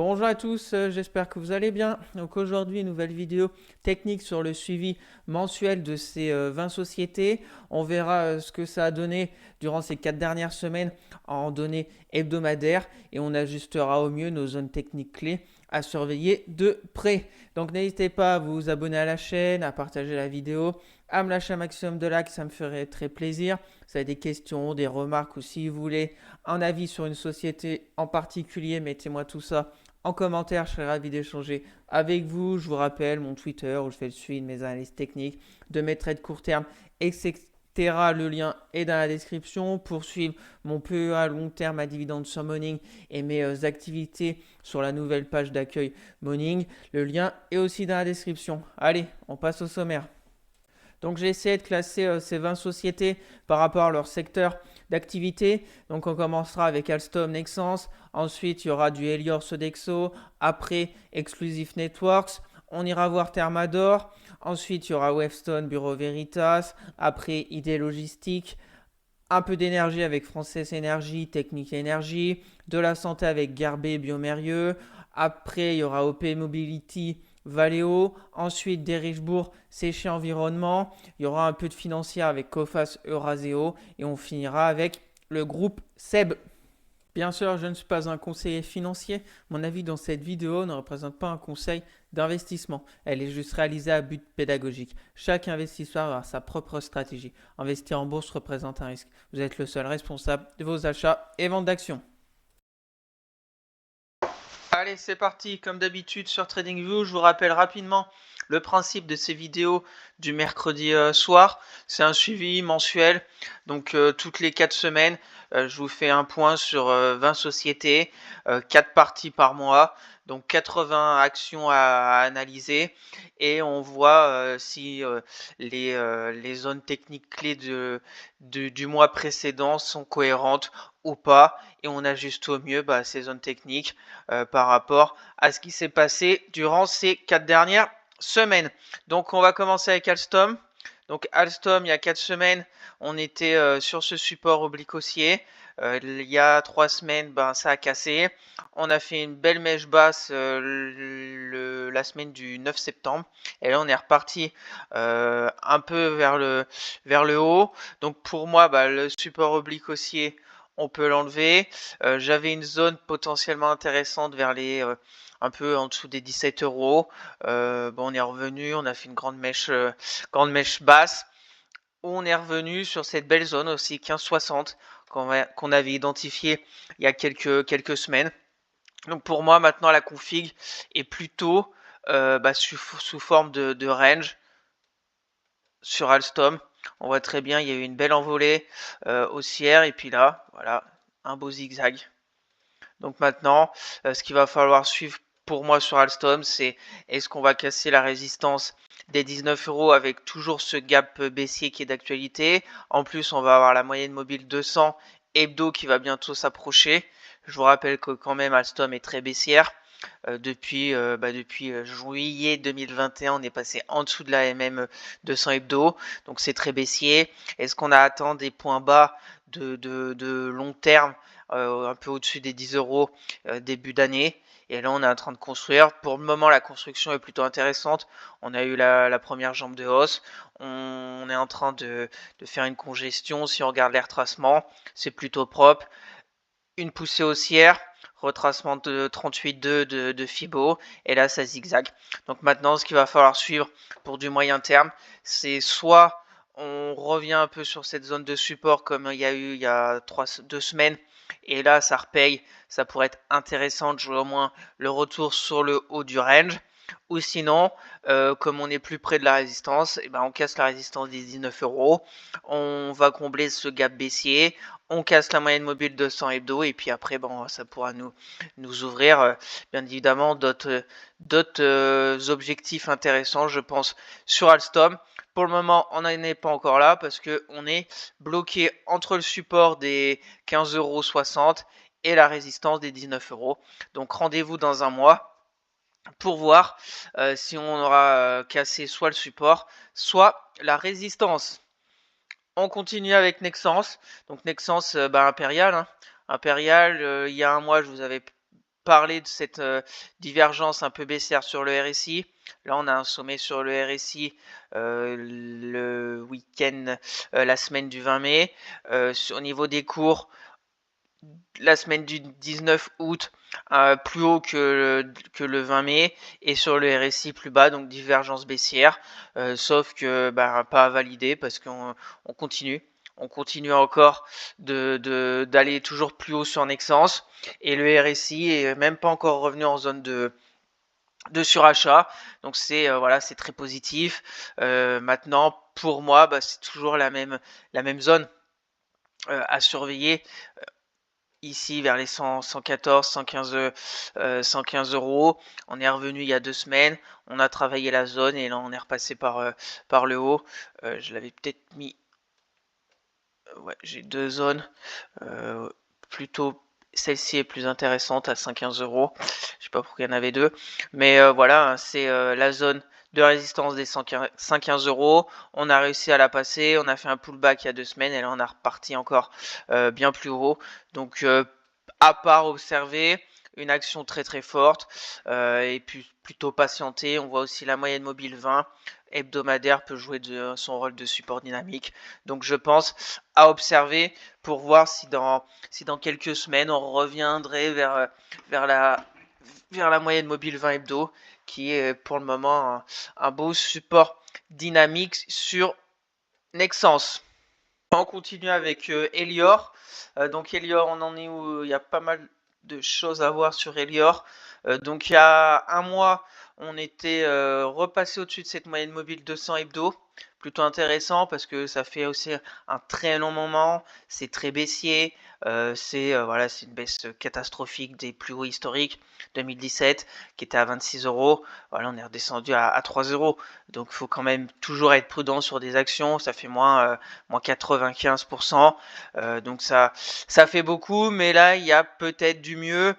Bonjour à tous, j'espère que vous allez bien. Donc aujourd'hui, nouvelle vidéo technique sur le suivi mensuel de ces 20 sociétés. On verra ce que ça a donné durant ces 4 dernières semaines en données hebdomadaires et on ajustera au mieux nos zones techniques clés à surveiller de près. Donc n'hésitez pas à vous abonner à la chaîne, à partager la vidéo, à me lâcher un maximum de likes, ça me ferait très plaisir. Si vous avez des questions, des remarques ou si vous voulez un avis sur une société en particulier, mettez-moi tout ça en commentaire, je serai ravi d'échanger avec vous. Je vous rappelle mon Twitter où je fais le suivi de mes analyses techniques, de mes trades court terme, etc. Le lien est dans la description. Pour suivre mon PEA long terme à dividende sur Morning et mes activités sur la nouvelle page d'accueil Morning, le lien est aussi dans la description. Allez, on passe au sommaire. Donc j'ai essayé de classer ces 20 sociétés par rapport à leur secteur d'activité. Donc on commencera avec Alstom Nexans, ensuite il y aura du Helios Sodexo, après Exclusive Networks, on ira voir Thermador, ensuite il y aura Wavestone Bureau Veritas, après ID Logistique, un peu d'énergie avec Française Énergie, Technique Énergie, de la santé avec Garbet Biomérieux, après il y aura OP Mobility Valeo, ensuite des Richebourg, Séché Environnement, il y aura un peu de financière avec Coface Euraseo et on finira avec le groupe SEB. Bien sûr, je ne suis pas un conseiller financier. Mon avis dans cette vidéo ne représente pas un conseil d'investissement. Elle est juste réalisée à but pédagogique. Chaque investisseur a sa propre stratégie. Investir en bourse représente un risque. Vous êtes le seul responsable de vos achats et ventes d'actions. Allez, c'est parti. Comme d'habitude sur TradingView, je vous rappelle rapidement le principe de ces vidéos du mercredi soir. C'est un suivi mensuel. Donc toutes les 4 semaines, je vous fais un point sur 20 sociétés, 4 parties par mois. Donc 80 actions à analyser et on voit si les zones techniques clés du mois précédent sont cohérentes ou pas et on ajuste au mieux ces zones techniques par rapport à ce qui s'est passé durant ces 4 dernières semaines. Donc on va commencer avec Alstom. Donc Alstom, il y a 4 semaines, on était sur ce support oblique haussier. Il y a 3 semaines, ça a cassé. On a fait une belle mèche basse la semaine du 9 septembre. Et là, on est reparti un peu vers le haut. Donc pour moi, le support oblique haussier, on peut l'enlever. J'avais une zone potentiellement intéressante vers les un peu en dessous des 17 euros. On est revenu, on a fait une grande mèche basse. On est revenu sur cette belle zone aussi 15,60 qu'on avait identifié il y a quelques semaines. Donc pour moi maintenant la config est plutôt sous forme de range sur Alstom. On voit très bien, il y a eu une belle envolée haussière et puis là, voilà, un beau zigzag. Donc maintenant, ce qu'il va falloir suivre pour moi sur Alstom, c'est est-ce qu'on va casser la résistance des 19 euros avec toujours ce gap baissier qui est d'actualité. En plus, on va avoir la moyenne mobile 200 hebdo qui va bientôt s'approcher. Je vous rappelle que quand même Alstom est très baissière. Depuis juillet 2021, on est passé en dessous de la MM 200 hebdo, donc c'est très baissier. Est-ce qu'on a atteint des points bas de long terme, un peu au-dessus des 10 euros début d'année? Et là, on est en train de construire. Pour le moment, la construction est plutôt intéressante. On a eu la première jambe de hausse. On est en train de faire une congestion. Si on regarde les retracements, c'est plutôt propre. Une poussée haussière, retracement de 38,2 de Fibo, et là ça zigzag. Donc maintenant, ce qu'il va falloir suivre pour du moyen terme, c'est soit on revient un peu sur cette zone de support comme il y a eu il y a 2 semaines, et là ça repaye, ça pourrait être intéressant de jouer au moins le retour sur le haut du range. Ou sinon, comme on est plus près de la résistance, on casse la résistance des 19 euros. On va combler ce gap baissier. On casse la moyenne mobile de 100 hebdo. Et puis après, ça pourra nous ouvrir, bien évidemment, d'autres objectifs intéressants, je pense, sur Alstom. Pour le moment, on n'en est pas encore là parce qu'on est bloqué entre le support des 15,60 euros et la résistance des 19 euros. Donc rendez-vous dans un mois pour voir si on aura cassé soit le support, soit la résistance. On continue avec Nexans. Donc Nexans, Impérial. Impérial, il y a un mois, je vous avais parler de cette divergence un peu baissière sur le RSI. Là, on a un sommet sur le RSI le week-end, la semaine du 20 mai. Au niveau des cours, la semaine du 19 août, plus haut que le 20 mai, et sur le RSI plus bas, donc divergence baissière, sauf que pas validé parce qu'on continue. On continue encore d'aller toujours plus haut sur Nexans, et le RSI est même pas encore revenu en zone de surachat, donc c'est voilà, c'est très positif. Maintenant, pour moi, c'est toujours la même zone à surveiller. Ici vers les 114, 115 euros. On est revenu il y a 2 semaines, on a travaillé la zone et là on est repassé par le haut. Je l'avais peut-être mis, ouais, j'ai 2 zones, plutôt celle-ci est plus intéressante à 115 euros. Je sais pas pourquoi il y en avait deux, mais voilà, c'est la zone de résistance des 115 euros. On a réussi à la passer, on a fait un pullback il y a 2 semaines et là on a reparti encore bien plus haut. Donc à part observer, une action très très forte, et puis plutôt patienter. On voit aussi la moyenne mobile 20 hebdomadaire peut jouer son rôle de support dynamique. Donc je pense à observer pour voir si dans quelques semaines on reviendrait vers la moyenne mobile 20 hebdo, qui est pour le moment un beau support dynamique sur Nexans. On continue avec Elior. Donc Elior, on en est où il y a pas mal de choses à voir sur Elior. Donc il y a un mois, on était repassé au-dessus de cette moyenne mobile 200 hebdo. Plutôt intéressant parce que ça fait aussi un très long moment. C'est très baissier. Voilà, c'est une baisse catastrophique des plus hauts historiques 2017 qui était à 26 euros. Voilà, on est redescendu à 3 euros. Donc il faut quand même toujours être prudent sur des actions. Ça fait moins 95%. Donc ça fait beaucoup, mais là il y a peut-être du mieux.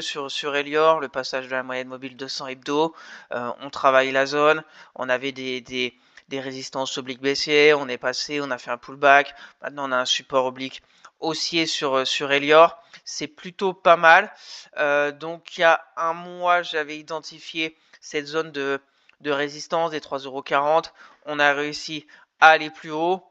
Sur Elior, le passage de la moyenne mobile 200 hebdo. On travaille la zone, on avait des résistances obliques baissiers, on est passé, on a fait un pullback. Maintenant on a un support oblique haussier sur Elior. C'est plutôt pas mal. Donc il y a un mois, j'avais identifié cette zone de résistance des 3,40 €. On a réussi à aller plus haut.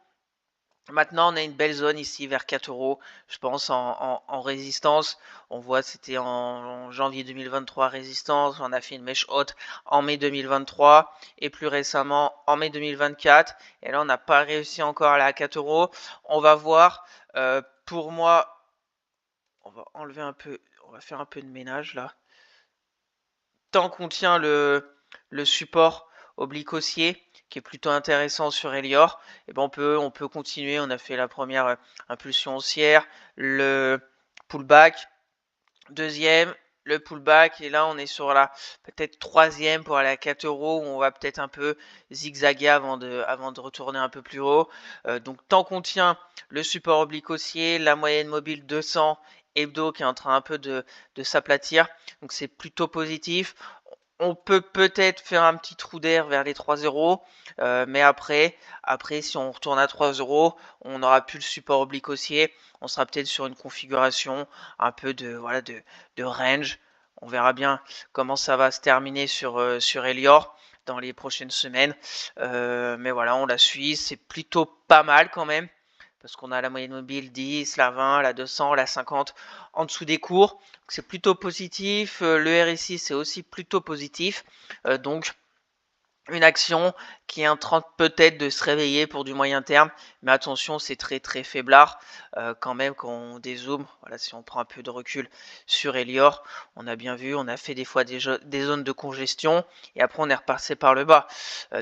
Maintenant, on a une belle zone ici vers 4 euros, je pense, en résistance. On voit, c'était en janvier 2023, résistance. On a fait une mèche haute en mai 2023 et plus récemment en mai 2024. Et là, on n'a pas réussi encore à aller à 4 euros. On va voir. Pour moi, on va enlever un peu, on va faire un peu de ménage là. Tant qu'on tient le support oblique haussier, qui est plutôt intéressant sur Elior, et on peut continuer. On a fait la première impulsion haussière, le pullback, deuxième, le pullback, et là on est sur la peut-être troisième pour aller à 4 euros, où on va peut-être un peu zigzaguer avant de retourner un peu plus haut. Donc tant qu'on tient le support oblique haussier, la moyenne mobile 200 hebdo qui est en train un peu de s'aplatir, donc c'est plutôt positif. On peut peut-être faire un petit trou d'air vers les 3 euros, mais après, si on retourne à 3 euros, on n'aura plus le support oblique haussier. On sera peut-être sur une configuration un peu de range. On verra bien comment ça va se terminer sur Elior dans les prochaines semaines. Mais voilà, on la suit. C'est plutôt pas mal quand même, parce qu'on a la moyenne mobile 10, la 20, la 200, la 50 en dessous des cours. C'est plutôt positif. Le RSI, c'est aussi plutôt positif. Donc, une action qui est en train peut-être de se réveiller pour du moyen terme, mais attention, c'est très très faiblard quand même quand on dézoome. Voilà, si on prend un peu de recul sur Elior, on a bien vu, on a fait des fois des zones de congestion et après on est repassé par le bas.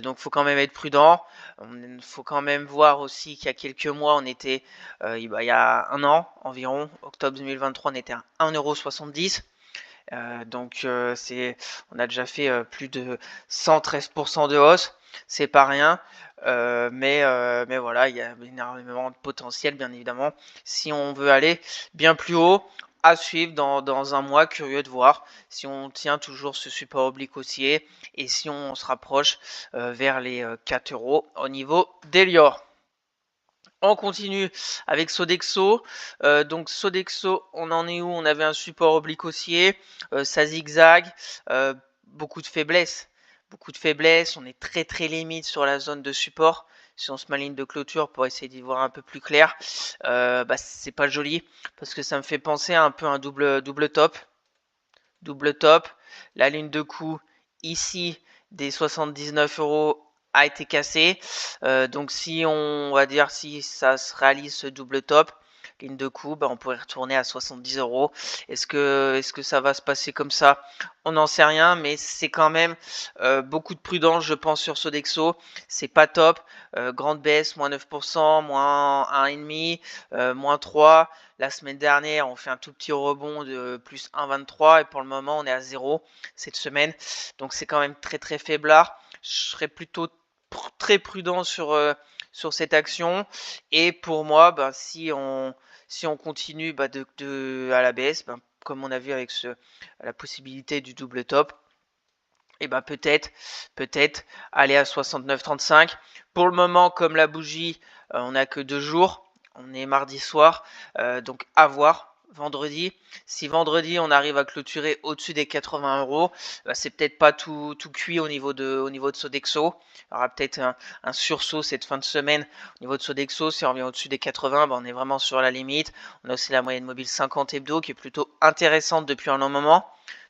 Donc faut quand même être prudent. Il faut quand même voir aussi qu'il y a quelques mois, on était, il y a un an environ, octobre 2023, on était à 1,70 €. Donc on a déjà fait plus de 113% de hausse, c'est pas rien, mais voilà, il y a énormément de potentiel, bien évidemment, si on veut aller bien plus haut. À suivre dans un mois, curieux de voir si on tient toujours ce support oblique haussier et si on se rapproche vers les 4 euros au niveau d'Elior. On continue avec Sodexo. Donc Sodexo, on en est où? On avait un support oblique haussier, ça zigzag, beaucoup de faiblesses. Beaucoup de faiblesses, on est très très limite sur la zone de support. Si on se met en ligne de clôture pour essayer d'y voir un peu plus clair, c'est pas joli parce que ça me fait penser à un peu un double top. Double top, la ligne de coup ici des 79 € a été cassée. Donc si on va dire si ça se réalise ce double top, ligne de coup, on pourrait retourner à 70 €. Est-ce que ça va se passer comme ça? On n'en sait rien, mais c'est quand même beaucoup de prudence, je pense, sur Sodexo. C'est pas top. Grande baisse, moins 9%, moins 1,5%, moins 3%. La semaine dernière, on fait un tout petit rebond de plus 1,23 et pour le moment, on est à 0 cette semaine. Donc c'est quand même très très faiblard. Je serais plutôt très prudent sur cette action. Et pour moi, si on continue à la baisse, comme on a vu avec la possibilité du double top, et peut-être aller à 69,35. Pour le moment, comme la bougie, on n'a que 2 jours. On est mardi soir, donc à voir. Vendredi, si vendredi on arrive à clôturer au-dessus des 80 €, c'est peut-être pas tout cuit au niveau de Sodexo. Il y aura peut-être un sursaut cette fin de semaine au niveau de Sodexo. Si on revient au-dessus des 80, on est vraiment sur la limite. On a aussi la moyenne mobile 50 hebdo qui est plutôt intéressante depuis un long moment.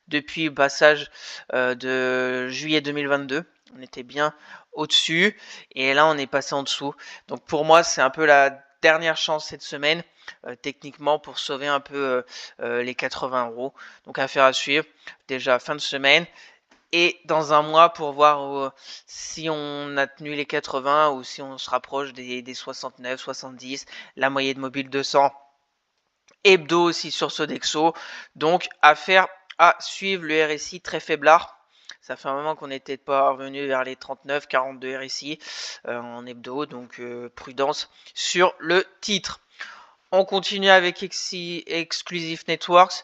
Depuis le passage de juillet 2022, on était bien au-dessus et là on est passé en dessous. Donc pour moi c'est un peu la dernière chance cette semaine techniquement pour sauver un peu les 80 €. Donc affaire à suivre déjà fin de semaine et dans un mois pour voir si on a tenu les 80 ou si on se rapproche des 69, 70, la moyenne mobile 200 hebdo aussi sur Sodexo. Donc affaire à suivre, le RSI très faiblard. Ça fait un moment qu'on n'était pas revenu vers les 39, 42 RSI en hebdo, donc prudence sur le titre. On continue avec Exclusive Networks.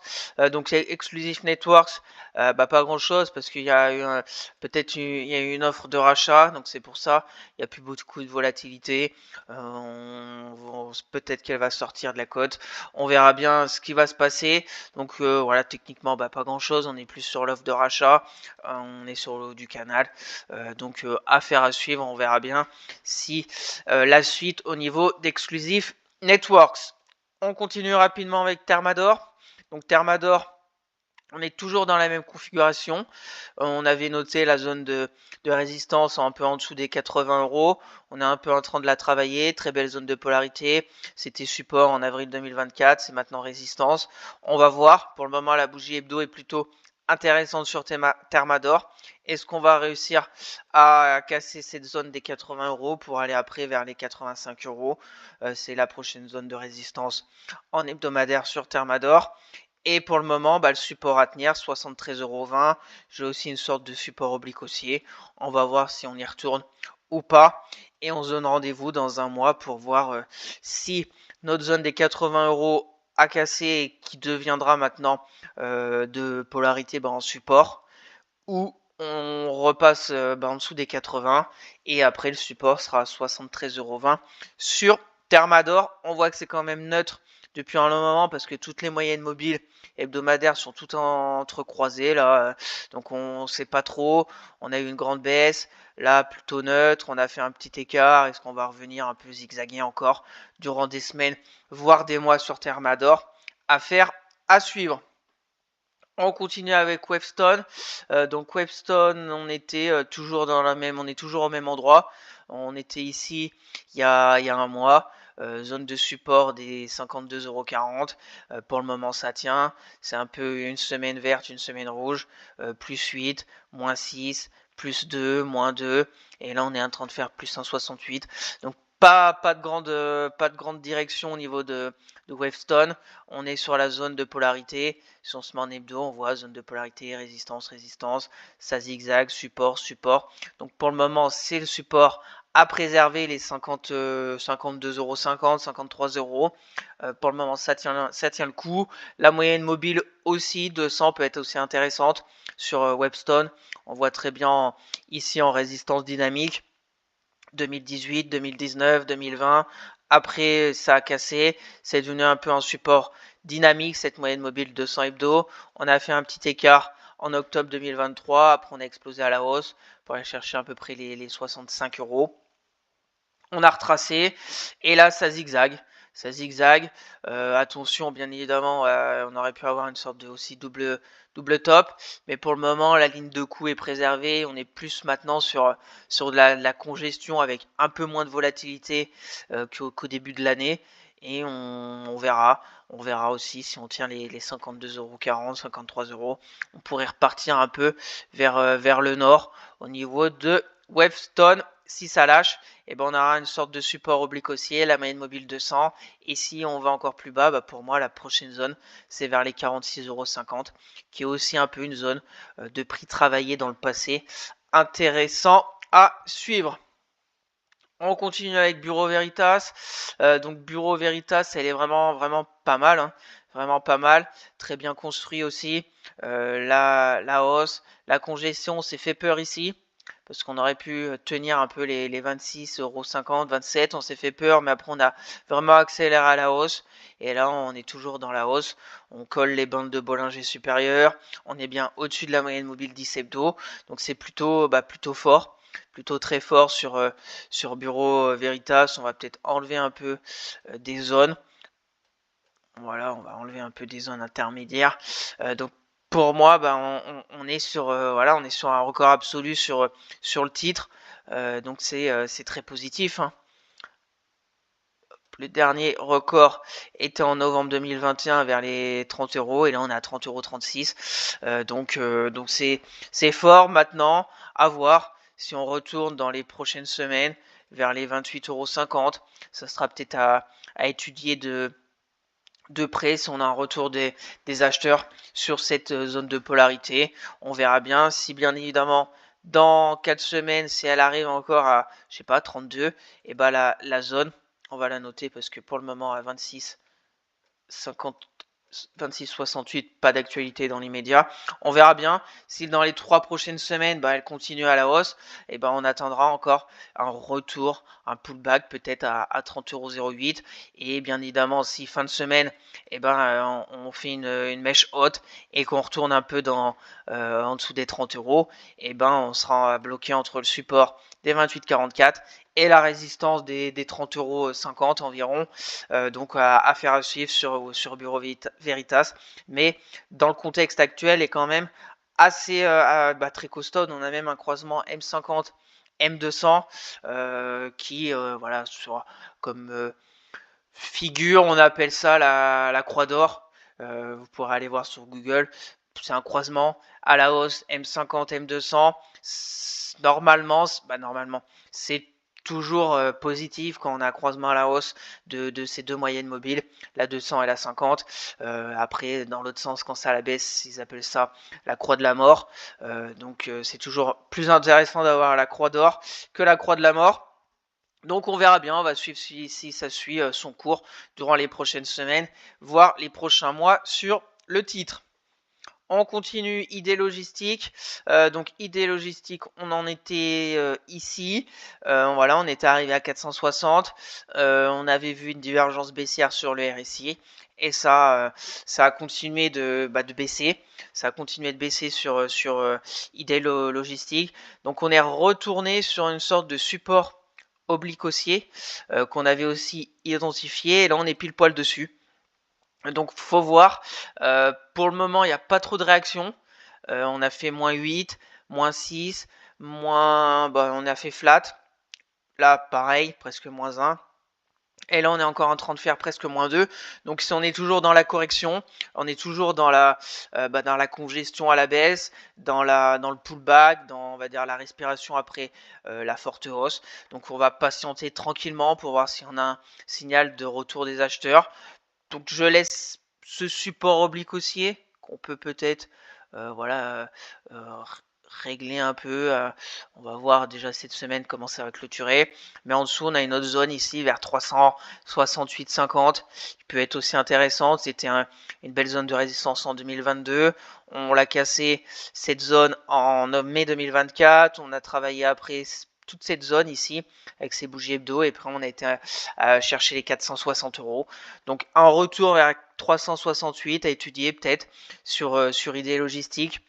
Donc Exclusive Networks, pas grand chose parce qu'il y a eu peut-être une offre de rachat, donc c'est pour ça. Il n'y a plus beaucoup de volatilité. Peut-être qu'elle va sortir de la cote. On verra bien ce qui va se passer. Donc voilà, techniquement, pas grand chose. On est plus sur l'offre de rachat. On est sur le haut du canal. Donc affaire à suivre. On verra bien si la suite au niveau d'Exclusive Networks. On continue rapidement avec Thermador. Donc Thermador, on est toujours dans la même configuration. On avait noté la zone de résistance un peu en dessous des 80 €. On est un peu en train de la travailler. Très belle zone de polarité. C'était support en avril 2024. C'est maintenant résistance. On va voir. Pour le moment, la bougie hebdo est plutôt intéressante sur Thermador. Est-ce qu'on va réussir à casser cette zone des 80 € pour aller après vers les 85 €? C'est la prochaine zone de résistance en hebdomadaire sur Thermador. Et pour le moment, le support à tenir, 73,20 €. J'ai aussi une sorte de support oblique haussier. On va voir si on y retourne ou pas. Et on se donne rendez-vous dans un mois pour voir si notre zone des 80 € a cassé et qui deviendra maintenant de polarité en support. Ou on repasse en dessous des 80 et après le support sera à 73,20 € sur Thermador. On voit que c'est quand même neutre depuis un long moment parce que toutes les moyennes mobiles hebdomadaires sont toutes entrecroisées là, donc on sait pas trop. On a eu une grande baisse, là plutôt neutre, on a fait un petit écart. Est-ce qu'on va revenir un peu zigzaguer encore durant des semaines, voire des mois sur Thermador? Affaire à suivre. On continue avec Wavestone. Donc Wavestone, on était toujours on est toujours au même endroit. On était ici il y a un mois. Zone de support des 52,40 €. Pour le moment, ça tient. C'est un peu une semaine verte, une semaine rouge. Plus 8, moins 6, plus 2, moins 2. Et là, on est en train de faire plus 1,68. Donc pas de grande direction au niveau de Wavestone. On est sur la zone de polarité. Si on se met en hebdo, on voit zone de polarité, résistance, résistance, ça zigzag, support, support. Donc pour le moment, c'est le support à préserver, les 52,50 €, 53 €. Pour le moment, ça tient le coup. La moyenne mobile aussi, 200 peut être aussi intéressante sur Wavestone. On voit très bien ici en résistance dynamique. 2018, 2019, 2020, Après, ça a cassé, c'est devenu un peu un support dynamique, cette moyenne mobile 200 hebdo. On a fait un petit écart en octobre 2023, après on a explosé à la hausse pour aller chercher à peu près les 65 euros. On a retracé et là ça zigzague. Ça zigzague. Attention, bien évidemment, on aurait pu avoir une sorte de aussi double top, mais pour le moment la ligne de coup est préservée. On est plus maintenant sur de la congestion avec un peu moins de volatilité qu'au début de l'année, et on verra. On verra aussi si on tient les 52,40 €, 53 €. On pourrait repartir un peu vers le nord au niveau de Wavestone. Si ça lâche, et ben on aura une sorte de support oblique haussier, la moyenne mobile 200. Et si on va encore plus bas, pour moi la prochaine zone c'est vers les 46,50 €, qui est aussi un peu une zone de prix travaillé dans le passé, intéressant à suivre. On continue avec Bureau Veritas. Donc Bureau Veritas, elle est vraiment pas mal, hein. Vraiment pas mal, très bien construit aussi. La hausse, la congestion, s'est fait peur ici, parce qu'on aurait pu tenir un peu les 26,50 €, 27. On s'est fait peur, mais après on a vraiment accéléré à la hausse. Et là, on est toujours dans la hausse. On colle les bandes de Bollinger supérieures. On est bien au-dessus de la moyenne mobile 10 hebdo. Donc c'est plutôt fort. Plutôt très fort sur Bureau Veritas. On va peut-être enlever un peu des zones. Voilà, on va enlever un peu des zones intermédiaires. Donc pour moi, on est sur on est sur un record absolu sur le titre. Donc c'est très positif, hein. Le dernier record était en novembre 2021 vers les 30 €, et là on est à 30,36 €. Donc c'est fort. Maintenant, à voir si on retourne dans les prochaines semaines vers les 28,50 €. Ça sera peut-être à étudier de près si on a un retour des acheteurs sur cette zone de polarité. On verra bien. Si bien évidemment dans 4 semaines, si elle arrive encore à, je sais pas, 32, et la zone, on va la noter parce que pour le moment à 26,68, pas d'actualité dans l'immédiat. On verra bien si dans les 3 prochaines semaines elle continue à la hausse, et on attendra encore un retour, un pullback peut-être à 30,08 €. Et bien évidemment si fin de semaine on fait une mèche haute et qu'on retourne un peu en dessous des 30 €, on sera bloqué entre le support des 28,44 et la résistance des 30,50 € environ. Donc affaire à suivre sur Bureau Veritas. Mais dans le contexte actuel est quand même assez très costaud. On a même un croisement M50 M200 qui voilà, comme figure, on appelle ça la croix d'or. Vous pourrez aller voir sur Google. C'est un croisement à la hausse M50 M200. Normalement, c'est toujours positif quand on a un croisement à la hausse de ces deux moyennes mobiles, la 200 et la 50. Après, dans l'autre sens, quand c'est à la baisse, ils appellent ça la croix de la mort. Donc c'est toujours plus intéressant d'avoir la croix d'or que la croix de la mort. Donc on verra bien, on va suivre si ça suit son cours durant les prochaines semaines, voire les prochains mois sur le titre. On continue idée logistique. Donc idée logistique, on en était ici. Voilà, on était arrivé à 460. On avait vu une divergence baissière sur le RSI. Et ça a continué de baisser. Ça a continué de baisser sur idée logistique. Donc on est retourné sur une sorte de support oblique haussier qu'on avait aussi identifié. Et là, on est pile poil dessus. Donc faut voir. Pour le moment, il n'y a pas trop de réaction. On a fait -8, -6, on a fait flat. Là, pareil, presque -1. Et là, on est encore en train de faire presque -2. Donc, si on est toujours dans la correction, on est toujours dans la congestion à la baisse, dans le pullback, dans, on va dire, la respiration après la forte hausse. Donc, on va patienter tranquillement pour voir si on a un signal de retour des acheteurs. Donc, je laisse ce support oblique haussier qu'on peut peut-être régler un peu. On va voir déjà cette semaine comment ça va clôturer. Mais en dessous, on a une autre zone ici vers 368,50 qui peut être aussi intéressante. C'était une belle zone de résistance en 2022. On l'a cassé cette zone en mai 2024. On a travaillé après toute cette zone ici avec ces bougies hebdo, et après on a été chercher les 460 €. Donc un retour vers 368 à étudier peut-être sur idée logistique.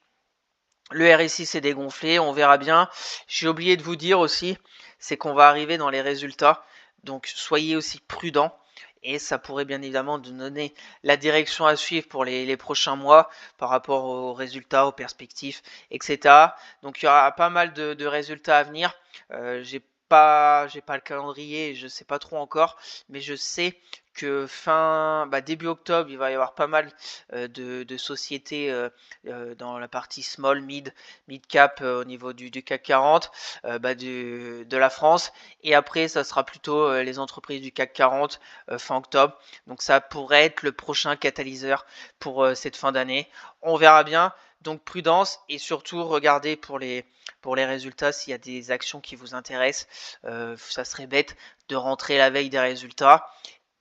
Le RSI s'est dégonflé, on verra bien. J'ai oublié de vous dire aussi, c'est qu'on va arriver dans les résultats, donc soyez aussi prudents. Et ça pourrait bien évidemment nous donner la direction à suivre pour les prochains mois par rapport aux résultats, aux perspectives, etc. Donc il y aura pas mal de résultats à venir. J'ai pas le calendrier, je sais pas trop encore, mais je sais que début octobre, il va y avoir pas mal de sociétés dans la partie small, mid cap au niveau du CAC 40, de la France. Et après, ça sera plutôt les entreprises du CAC 40 fin octobre. Donc ça pourrait être le prochain catalyseur pour cette fin d'année. On verra bien. Donc prudence, et surtout regardez pour les résultats s'il y a des actions qui vous intéressent. Ça serait bête de rentrer la veille des résultats.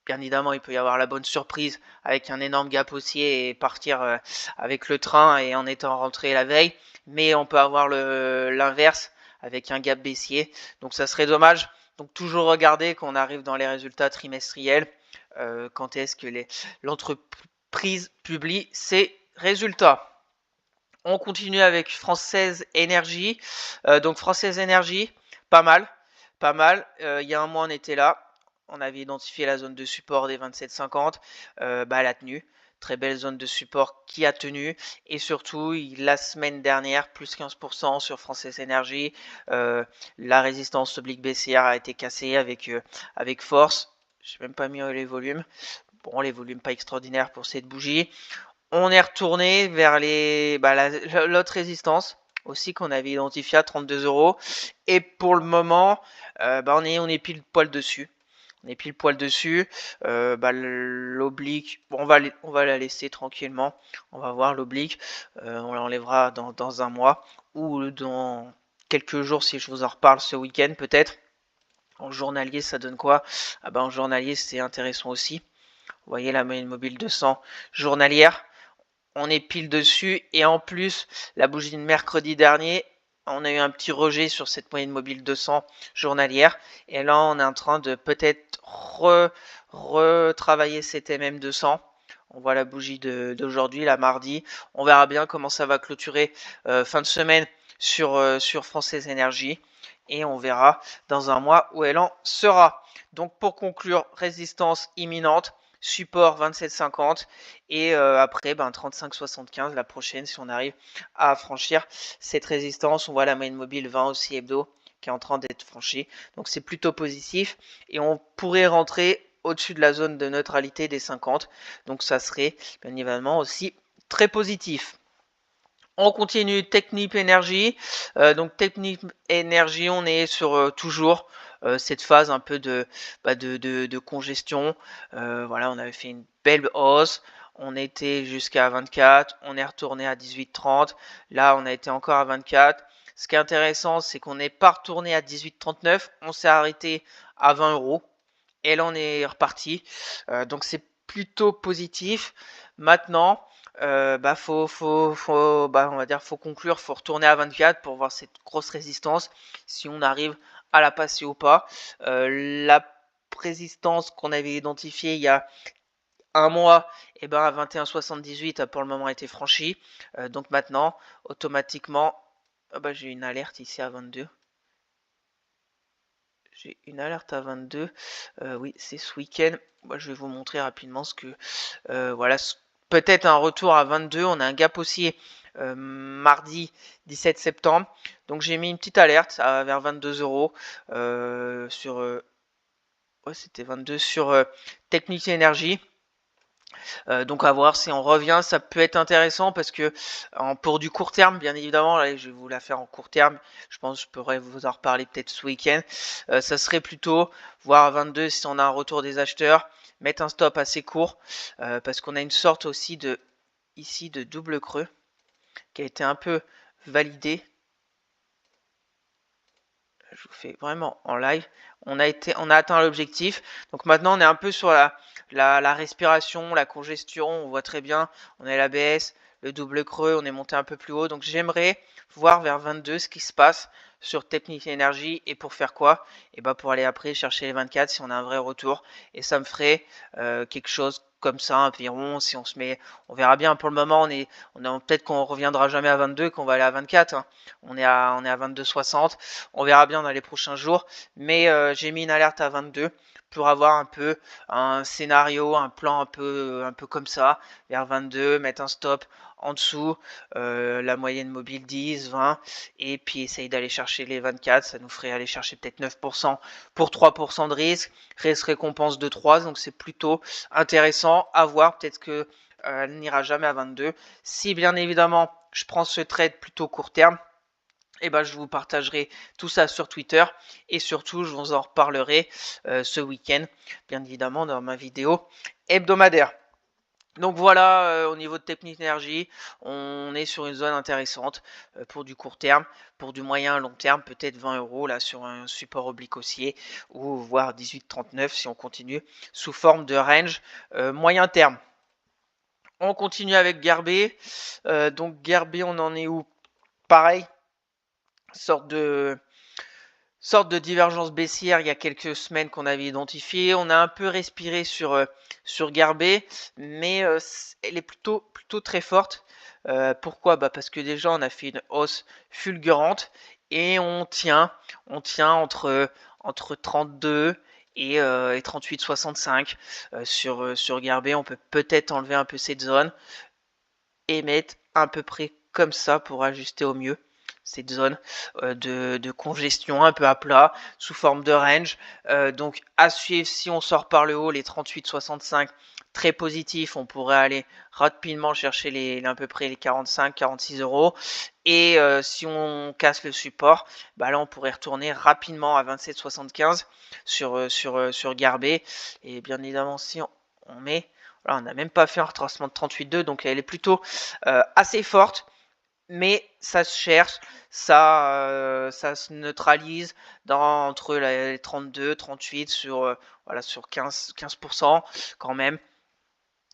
Bien évidemment, il peut y avoir la bonne surprise avec un énorme gap haussier et partir avec le train et en étant rentré la veille. Mais on peut avoir l'inverse avec un gap baissier. Donc ça serait dommage. Donc toujours regarder qu'on arrive dans les résultats trimestriels. Quand est-ce que l'entreprise publie ses résultats. On continue avec Française Énergie. Donc Française Énergie, pas mal. Il y a un mois, on était là. On avait identifié la zone de support des 27,50. Elle a tenu. Très belle zone de support qui a tenu. Et surtout, la semaine dernière, plus 15% sur Française Énergie. La résistance oblique baissière a été cassée avec force. Je n'ai même pas mis les volumes. Bon, les volumes pas extraordinaires pour cette bougie. On est retourné vers l'autre résistance aussi qu'on avait identifié à 32 €. Et pour le moment, on est pile poil dessus. L'oblique, on va la laisser tranquillement. On va voir l'oblique. On l'enlèvera dans un mois ou dans quelques jours si je vous en reparle ce week-end peut-être. En journalier, ça donne quoi? En journalier, c'est intéressant aussi. Vous voyez la moyenne mobile 200 journalière. On est pile dessus, et en plus la bougie de mercredi dernier, on a eu un petit rejet sur cette moyenne mobile 200 journalière, et là on est en train de peut-être retravailler cette MM200. On voit la bougie d'aujourd'hui, la mardi. On verra bien comment ça va clôturer fin de semaine sur Française Énergie, et on verra dans un mois où elle en sera. Donc pour conclure, résistance imminente, support 27,50, et après 35,75 la prochaine si on arrive à franchir cette résistance. On voit la moyenne mobile 20 aussi hebdo qui est en train d'être franchie, donc c'est plutôt positif, et on pourrait rentrer au-dessus de la zone de neutralité des 50, donc ça serait bien évidemment aussi très positif. On continue Technip Énergie. Donc Technip Énergie, on est sur toujours cette phase un peu de congestion. Voilà, on avait fait une belle hausse. On était jusqu'à 24. On est retourné à 18,30. Là, on a été encore à 24. Ce qui est intéressant, c'est qu'on n'est pas retourné à 18,39. On s'est arrêté à 20 €. Et là, on est reparti. Donc c'est plutôt positif. Maintenant, on va dire, faut conclure, faut retourner à 24 pour voir cette grosse résistance, si on arrive à la passer ou pas. La résistance qu'on avait identifiée il y a un mois, à 21,78 a pour le moment été franchie. Donc maintenant, automatiquement, j'ai une alerte ici à 22. J'ai une alerte à 22. Oui, c'est ce week-end. Je vais vous montrer rapidement ce que... voilà, peut-être un retour à 22. On a un gap haussier mardi 17 septembre. Donc j'ai mis une petite alerte vers 22 € sur... ouais, c'était 22 sur Technip Énergie. Donc à voir si on revient, ça peut être intéressant parce que pour du court terme, bien évidemment, là, je vais vous la faire en court terme. Je pense que je pourrais vous en reparler peut-être ce week-end. Ça serait plutôt voir à 22 si on a un retour des acheteurs, mettre un stop assez court parce qu'on a une sorte aussi ici de double creux qui a été un peu validé. Je vous fais vraiment en live. On a atteint l'objectif. Donc maintenant, on est un peu sur la respiration, la congestion. On voit très bien. On a la baisse, le double creux, on est monté un peu plus haut. Donc j'aimerais voir vers 22 ce qui se passe sur Technip Energy. Et pour faire quoi? Et bah pour aller après chercher les 24 si on a un vrai retour. Et ça me ferait quelque chose comme ça environ. Si on se met, on verra bien. Pour le moment, on est peut-être qu'on reviendra jamais à 22, qu'on va aller à 24. Hein. On est à 22,60. On verra bien dans les prochains jours. Mais j'ai mis une alerte à 22 pour avoir un peu un scénario, un plan un peu comme ça, vers 22, mettre un stop en dessous, la moyenne mobile 10, 20, et puis essayer d'aller chercher les 24, ça nous ferait aller chercher peut-être 9% pour 3% de risque, récompense de 3, donc c'est plutôt intéressant à voir, peut-être que elle n'ira jamais à 22. Si bien évidemment je prends ce trade plutôt court terme, et ben, je vous partagerai tout ça sur Twitter et surtout je vous en reparlerai ce week-end, bien évidemment dans ma vidéo hebdomadaire. Donc voilà, au niveau de Technip Energy, on est sur une zone intéressante pour du court terme, pour du moyen long terme, peut-être 20 € là sur un support oblique haussier ou voire 18,39 si on continue sous forme de range moyen terme. On continue avec Gerbet. Donc Gerbet, on en est où? Pareil. Sorte de divergence baissière il y a quelques semaines qu'on avait identifié. On a un peu respiré sur Gerbet, mais elle est plutôt très forte. Pourquoi? Bah parce que déjà on a fait une hausse fulgurante et on tient entre 32 et 38,65 sur Gerbet. On peut peut-être enlever un peu cette zone et mettre à peu près comme ça pour ajuster au mieux cette zone de congestion un peu à plat sous forme de range. Donc à suivre si on sort par le haut les 38,65, très positif, on pourrait aller rapidement chercher à peu près les 45-46 €. Et si on casse le support, bah là on pourrait retourner rapidement à 27,75 sur Gerbet. Et bien évidemment si on met, voilà, on n'a même pas fait un retracement de 38,2, donc elle est plutôt assez forte. Mais ça se cherche, ça se neutralise entre les 32, 38 sur 15% quand même.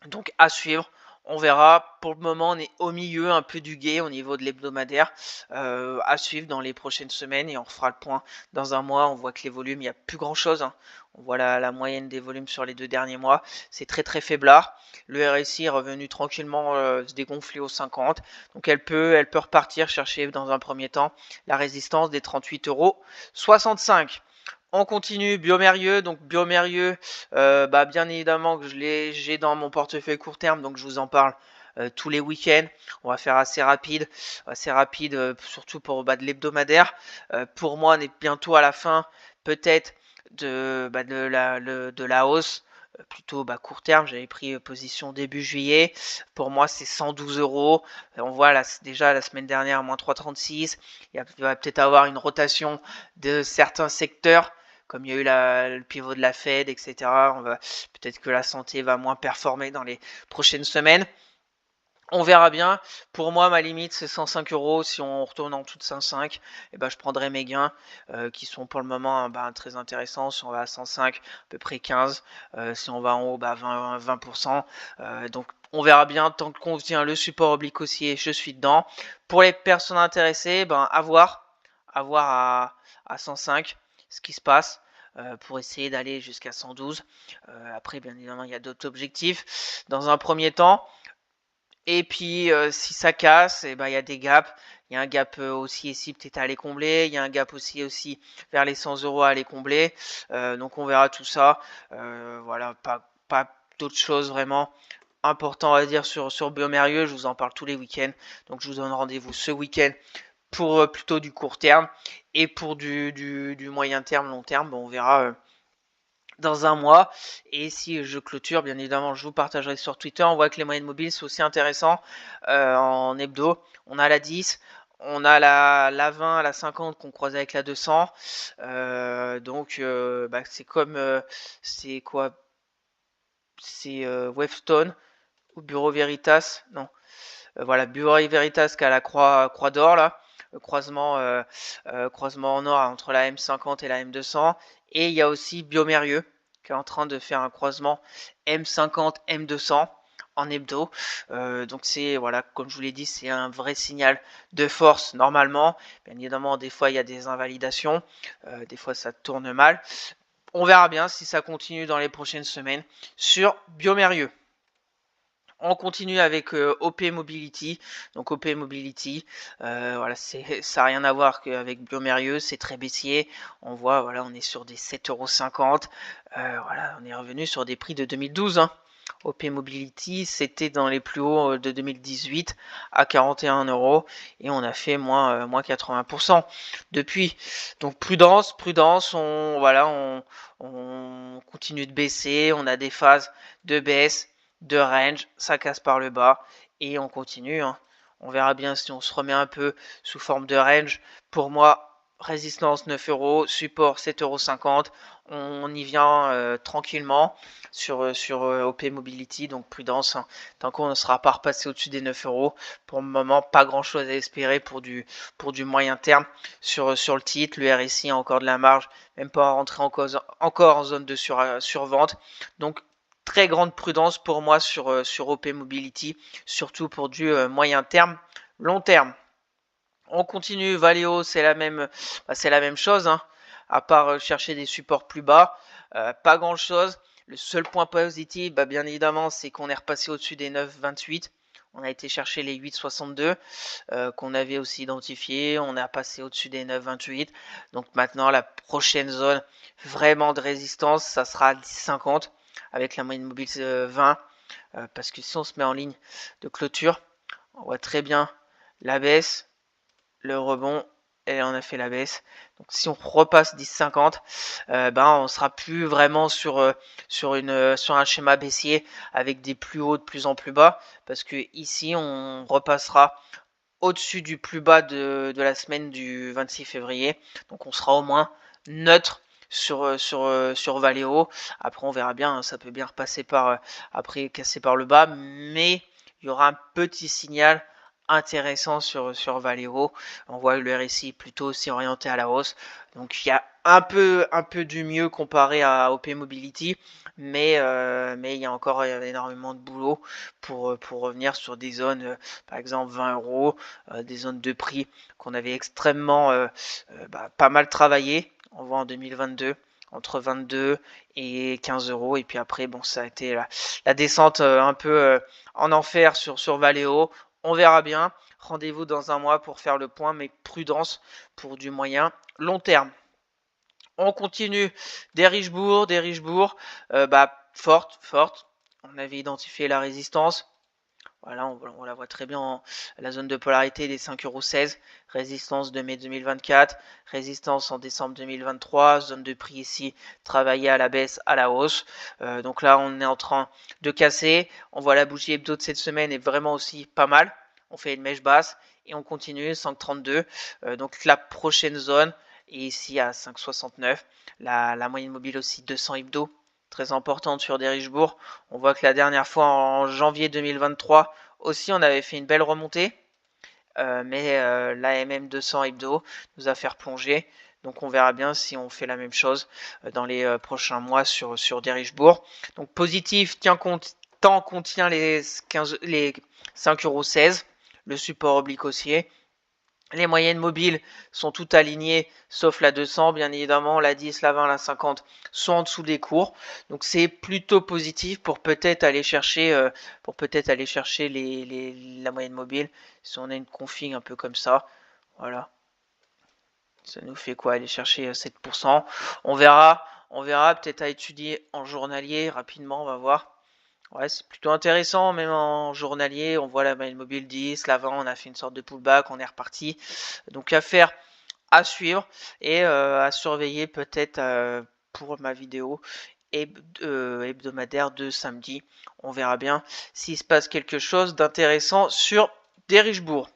Donc à suivre. On verra. Pour le moment, on est au milieu un peu du guet au niveau de l'hebdomadaire. À suivre dans les prochaines semaines et on refera le point dans un mois. On voit que les volumes, il n'y a plus grand chose. Hein. On voit la moyenne des volumes sur les 2 derniers mois. C'est très très faiblard. Le RSI est revenu tranquillement se dégonfler aux 50. Donc elle peut repartir chercher dans un premier temps la résistance des 38,65 €. On continue, Biomérieux. Donc Biomérieux, bien évidemment que j'ai dans mon portefeuille court terme, donc je vous en parle tous les week-ends. On va faire assez rapide, surtout pour de l'hebdomadaire. Pour moi, on est bientôt à la fin, peut-être de la hausse. Plutôt court terme, j'avais pris position début juillet. Pour moi, c'est 112 €. On voit déjà la semaine dernière, moins 3,36. Il va peut-être avoir une rotation de certains secteurs comme il y a eu le pivot de la Fed, etc. Peut-être que la santé va moins performer dans les prochaines semaines. On verra bien. Pour moi, ma limite, c'est 105 €. Si on retourne en dessous de 105, je prendrai mes gains qui sont pour le moment très intéressants. Si on va à 105, à peu près 15. Si on va en haut, 20%. Donc, on verra bien. Tant qu'on vient le support oblique haussier, je suis dedans. Pour les personnes intéressées, à voir à 105 ce qui se passe. Pour essayer d'aller jusqu'à 112. Après, bien évidemment, il y a d'autres objectifs. Dans un premier temps, et puis si ça casse, il y a des gaps. Il y a un gap aussi ici peut-être à aller combler. Il y a un gap aussi vers les 100 € à aller combler. Donc on verra tout ça. Voilà, pas d'autres choses vraiment importantes à dire sur Biomérieux. Je vous en parle tous les week-ends. Donc je vous donne rendez-vous ce week-end pour plutôt du court terme. Et pour du moyen terme, long terme, on verra dans un mois. Et si je clôture, bien évidemment, je vous partagerai sur Twitter. On voit que les moyennes mobiles, c'est aussi intéressant en hebdo. On a la 10, on a la 20, la 50 qu'on croise avec la 200. Donc, c'est comme... c'est quoi? C'est Wavestone ou Bureau Veritas. Non. Voilà, Bureau Veritas qui a la croix d'or là. Croisement en or entre la M50 et la M200. Et il y a aussi Biomérieux qui est en train de faire un croisement M50, M200 en hebdo. Donc c'est, voilà, comme je vous l'ai dit, c'est un vrai signal de force normalement. Bien évidemment, des fois il y a des invalidations, des fois ça tourne mal. On verra bien si ça continue dans les prochaines semaines sur Biomérieux. On continue avec OP Mobility. Donc OP Mobility, voilà, ça n'a rien à voir qu'avec Biomérieux, c'est très baissier. On voit, voilà, on est sur des 7,50 €. Voilà, on est revenu sur des prix de 2012. Hein. OP Mobility, c'était dans les plus hauts de 2018 à 41 € et on a fait moins 80% depuis. Donc prudence, prudence, on continue de baisser, on a des phases de baisse, de range, ça casse par le bas et on continue. Hein. On verra bien si on se remet un peu sous forme de range. Pour moi, résistance 9 €, support 7,50 €. On y vient tranquillement sur OP Mobility, donc prudence. Hein. Tant qu'on ne sera pas repassé au-dessus des 9 €, pour le moment, pas grand-chose à espérer pour du moyen terme sur le titre. Le RSI a encore de la marge, même pas rentré encore en zone de survente. Donc très grande prudence pour moi sur OP Mobility, surtout pour du moyen terme, long terme. On continue, Valeo, c'est la même chose, hein, à part chercher des supports plus bas, pas grand chose. Le seul point positif, bien évidemment, c'est qu'on est repassé au-dessus des 9,28. On a été chercher les 8,62 qu'on avait aussi identifié. On a passé au-dessus des 9,28. Donc maintenant, la prochaine zone vraiment de résistance, ça sera à 10,50 avec la moyenne mobile 20. Parce que si on se met en ligne de clôture, on voit très bien la baisse, le rebond, et on a fait la baisse. Donc si on repasse 10,50, on sera plus vraiment sur un schéma baissier avec des plus hauts de plus en plus bas, parce que ici on repassera au-dessus du plus bas de la semaine du 26 février. Donc on sera au moins neutre sur Valeo. Après on verra bien, hein, ça peut bien repasser après casser par le bas, mais il y aura un petit signal intéressant sur Valeo. On voit le RSI plutôt aussi orienté à la hausse. Donc il y a un peu du mieux comparé à OP Mobility, mais il y a encore énormément de boulot pour revenir sur des zones, par exemple 20 €, des zones de prix qu'on avait extrêmement pas mal travaillé. On voit en 2022 entre 22 et 15 €, et puis après ça a été la descente un peu en enfer sur Valeo. On verra bien. Rendez-vous dans un mois pour faire le point, mais prudence pour du moyen long terme. On continue des Richebourg, forte. On avait identifié la résistance. Voilà, on la voit très bien en la zone de polarité des 5,16 €, résistance de mai 2024, résistance en décembre 2023, zone de prix ici, travaillée à la baisse, à la hausse. Donc là, on est en train de casser. On voit la bougie hebdo de cette semaine est vraiment aussi pas mal. On fait une mèche basse et on continue, 5,32. Donc la prochaine zone est ici à 5,69. La moyenne mobile aussi, 200 hebdo. Très importante sur des Richebourg. On voit que la dernière fois en janvier 2023 aussi on avait fait une belle remontée, mais l'AMM 200 hebdo nous a fait replonger. Donc on verra bien si on fait la même chose dans les prochains mois sur des Richebourg. Donc positif, tant qu'on tient les 5,16 €, le support oblique haussier. Les moyennes mobiles sont toutes alignées, sauf la 200, bien évidemment, la 10, la 20, la 50 sont en dessous des cours. Donc c'est plutôt positif pour peut-être aller chercher, la moyenne mobile. Si on a une config un peu comme ça, voilà. Ça nous fait quoi? Aller chercher 7%. On verra peut-être à étudier en journalier rapidement, on va voir. Ouais, c'est plutôt intéressant, même en journalier, on voit la moyenne mobile 10, la 20, on a fait une sorte de pullback, on est reparti. Donc affaire à suivre et à surveiller peut-être pour ma vidéo hebdomadaire de samedi. On verra bien s'il se passe quelque chose d'intéressant sur des Richebourg.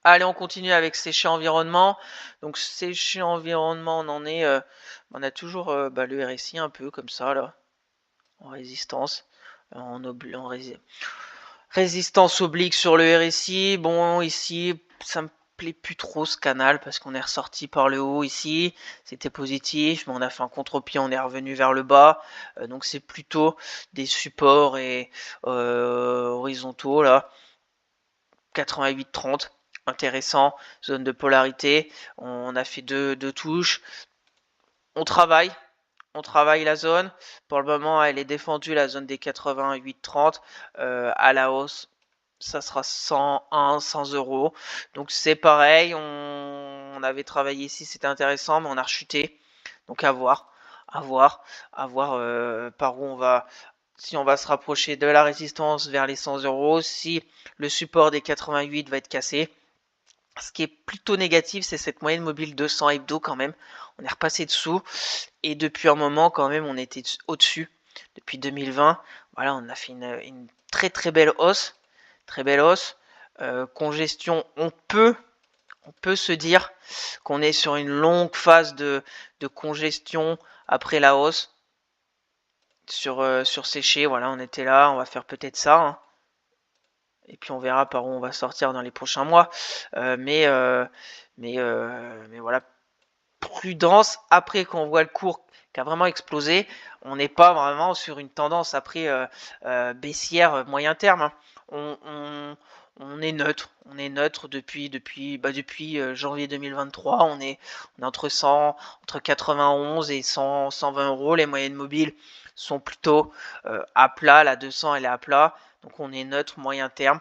Allez, on continue avec séché environnement. Donc séché environnement, on a toujours le RSI un peu comme ça là, en résistance. Résistance oblique sur le RSI. Bon, ici, ça me plaît plus trop ce canal parce qu'on est ressorti par le haut ici, c'était positif, mais on a fait un contre-pied, on est revenu vers le bas, donc c'est plutôt des supports et horizontaux là, 88-30, intéressant, zone de polarité, on a fait deux touches, on travaille la zone, pour le moment elle est défendue, la zone des 88-30, à la hausse ça sera 101, 100 euros. Donc c'est pareil, on avait travaillé ici, c'était intéressant, mais on a rechuté. Donc à voir, par où on va, si on va se rapprocher de la résistance vers les 100 euros, si le support des 88 va être cassé. Ce qui est plutôt négatif, c'est cette moyenne mobile 200 hebdo quand même. On est repassé dessous et depuis un moment quand même, on était au-dessus. Depuis 2020, voilà, on a fait une très très belle hausse. Très belle hausse. Congestion, on peut se dire qu'on est sur une longue phase de congestion après la hausse. Sur séché, voilà, on était là, on va faire peut-être ça. Hein. Et puis on verra par où on va sortir dans les prochains mois. Mais voilà, prudence. Après qu'on voit le cours qui a vraiment explosé, on n'est pas vraiment sur une tendance après baissière moyen terme. Hein. On est neutre depuis janvier 2023. On est entre 91 et 120 euros. Les moyennes mobiles sont plutôt à plat. La 200 elle est à plat, donc on est neutre moyen terme.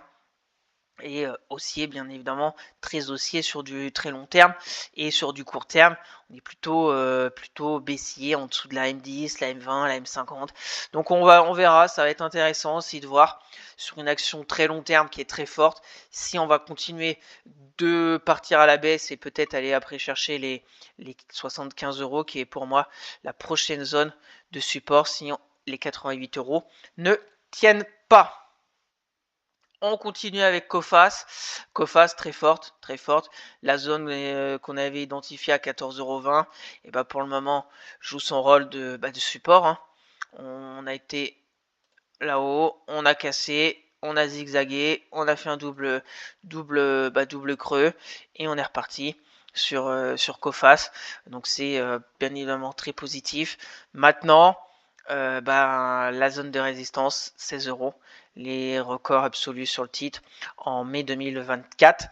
Et haussier bien évidemment, très haussier sur du très long terme, et sur du court terme on est plutôt baissier en dessous de la M10, la M20, la M50. Donc on verra, ça va être intéressant aussi de voir sur une action très long terme qui est très forte, si on va continuer de partir à la baisse et peut-être aller après chercher les 75 euros, qui est pour moi la prochaine zone de support si les 88 euros ne tiennent pas. On continue avec Coface. Coface très forte, très forte. La zone qu'on avait identifiée à 14,20 €, et bah pour le moment joue son rôle de support. Hein. On a été là-haut, on a cassé, on a zigzagué, on a fait un double creux et on est reparti sur Coface. Donc c'est bien évidemment très positif. Maintenant, la zone de résistance 16 €, les records absolus sur le titre en mai 2024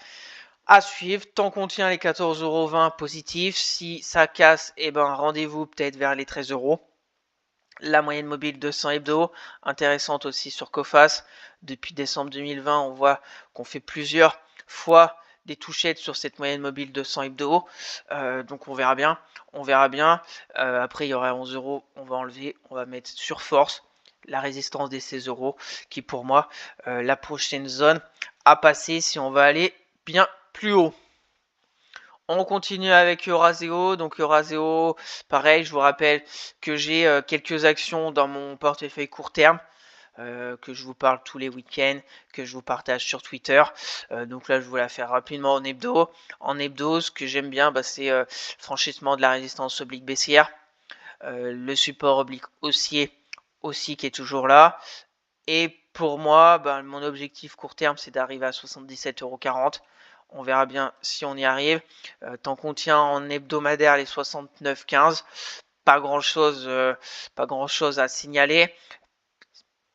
à suivre. Tant qu'on tient les 14,20 € positifs, si ça casse, et rendez-vous peut-être vers les 13 €. La moyenne mobile 200 hebdo, intéressante aussi sur Coface. Depuis décembre 2020, on voit qu'on fait plusieurs fois des touchettes sur cette moyenne mobile 200 hebdo. Donc on verra bien. Après, il y aura 11 €. On va enlever. On va mettre sur force la résistance des 16 €, qui pour moi, la prochaine zone à passer si on va aller bien plus haut. On continue avec Eurazeo. Donc Eurazeo, pareil, je vous rappelle que j'ai quelques actions dans mon portefeuille court terme, que je vous parle tous les week-ends, que je vous partage sur Twitter. Donc là, je vous la faire rapidement en hebdo. En hebdo, ce que j'aime bien, c'est franchissement de la résistance oblique baissière, le support oblique haussier aussi qui est toujours là. Et pour moi, mon objectif court terme, c'est d'arriver à 77,40 €. On verra bien si on y arrive. Tant qu'on tient en hebdomadaire les 69,15, pas grand chose à signaler.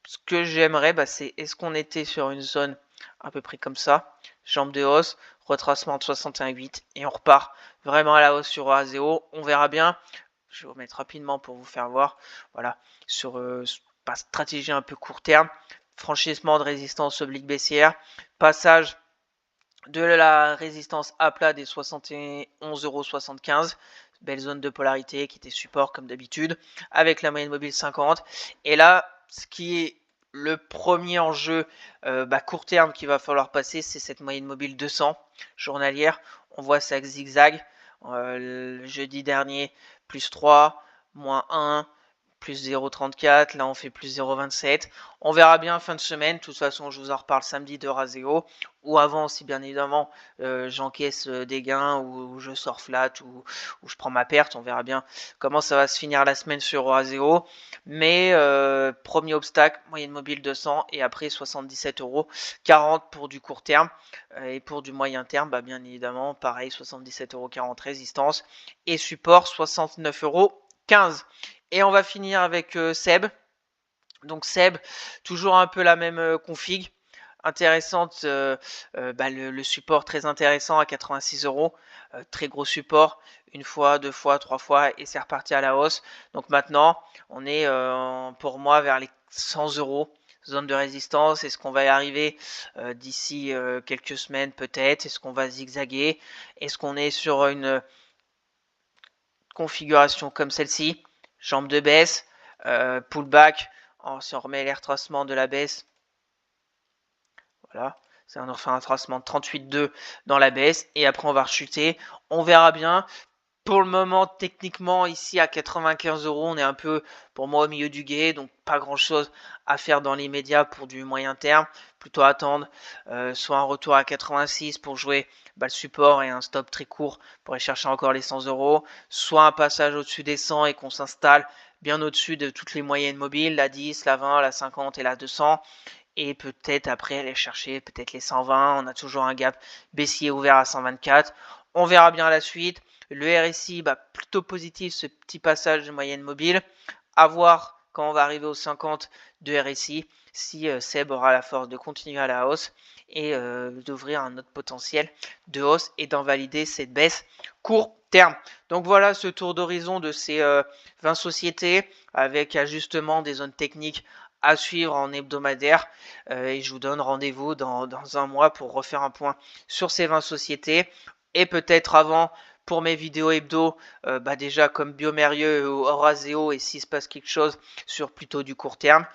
Ce que j'aimerais, c'est est-ce qu'on était sur une zone à peu près comme ça, jambe de hausse, retracement de 61,8 et on repart vraiment à la hausse sur Eurazeo. On verra bien. Je vais vous remettre rapidement pour vous faire voir. Voilà, sur stratégie un peu court terme, franchissement de résistance oblique baissière, passage de la résistance à plat des 71,75 €, belle zone de polarité qui était support comme d'habitude, avec la moyenne mobile 50. Et là, ce qui est le premier enjeu court terme qu'il va falloir passer, c'est cette moyenne mobile 200 journalière. On voit ça zigzag. Le jeudi dernier, plus 3, moins 1, plus 0,34, là on fait plus 0,27. On verra bien fin de semaine, de toute façon je vous en reparle samedi de Raseo, ou avant si bien évidemment j'encaisse des gains ou je sors flat ou je prends ma perte, on verra bien comment ça va se finir la semaine sur Raseo. Mais premier obstacle, moyenne mobile 200 et après 77,40 € pour du court terme. Et pour du moyen terme, bah bien évidemment, pareil, 77,40 € résistance et support 69,15 €. Et on va finir avec Seb. Donc Seb, toujours un peu la même config. Intéressante, le support très intéressant à 86 €. Très gros support, une fois, deux fois, trois fois, et c'est reparti à la hausse. Donc maintenant, on est pour moi vers les 100 €. Zone de résistance, est-ce qu'on va y arriver d'ici quelques semaines peut-être? Est-ce qu'on va zigzaguer? Est-ce qu'on est sur une configuration comme celle-ci? Jambe de baisse, pullback, si on remet les retracements de la baisse, voilà, on refait un retracement de 38,2 dans la baisse, et après on va rechuter, on verra bien. Pour le moment, techniquement, ici à 95 €, on est un peu, pour moi, au milieu du gué, donc pas grand-chose à faire dans l'immédiat pour du moyen terme. Plutôt attendre soit un retour à 86 pour jouer le support et un stop très court pour aller chercher encore les 100 €, soit un passage au-dessus des 100 et qu'on s'installe bien au-dessus de toutes les moyennes mobiles, la 10, la 20, la 50 et la 200. Et peut-être après aller chercher peut-être les 120. On a toujours un gap baissier ouvert à 124. On verra bien la suite. Le RSI, plutôt positif, ce petit passage de moyenne mobile. À voir quand on va arriver aux 50 de RSI, si Seb aura la force de continuer à la hausse et d'ouvrir un autre potentiel de hausse et d'invalider cette baisse court terme. Donc voilà ce tour d'horizon de ces 20 sociétés avec ajustement des zones techniques à suivre en hebdomadaire, et je vous donne rendez-vous dans un mois pour refaire un point sur ces 20 sociétés, et peut-être avant pour mes vidéos hebdo, déjà comme Biomérieux ou Oraseo, et s'il se passe quelque chose sur plutôt du court terme,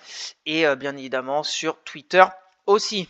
et bien évidemment sur Twitter aussi.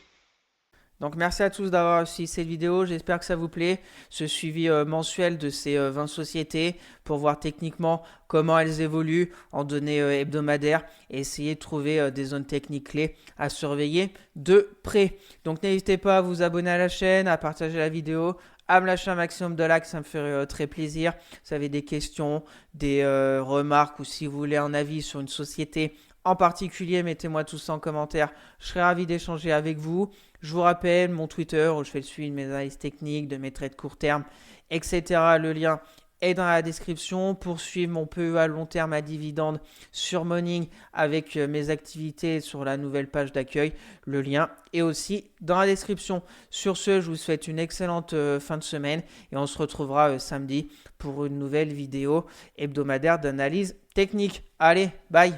Donc merci à tous d'avoir suivi cette vidéo, j'espère que ça vous plaît, ce suivi mensuel de ces 20 sociétés pour voir techniquement comment elles évoluent en données hebdomadaires et essayer de trouver des zones techniques clés à surveiller de près. Donc n'hésitez pas à vous abonner à la chaîne, à partager la vidéo, à me lâcher un maximum de likes, ça me ferait très plaisir. Si vous avez des questions, des remarques ou si vous voulez un avis sur une société en particulier, mettez-moi tout ça en commentaire, je serai ravi d'échanger avec vous. Je vous rappelle mon Twitter où je fais le suivi de mes analyses techniques, de mes trades court terme, etc. Le lien est dans la description. Pour suivre mon PEA long terme à dividende sur Morning avec mes activités sur la nouvelle page d'accueil, le lien est aussi dans la description. Sur ce, je vous souhaite une excellente fin de semaine et on se retrouvera samedi pour une nouvelle vidéo hebdomadaire d'analyse technique. Allez, bye!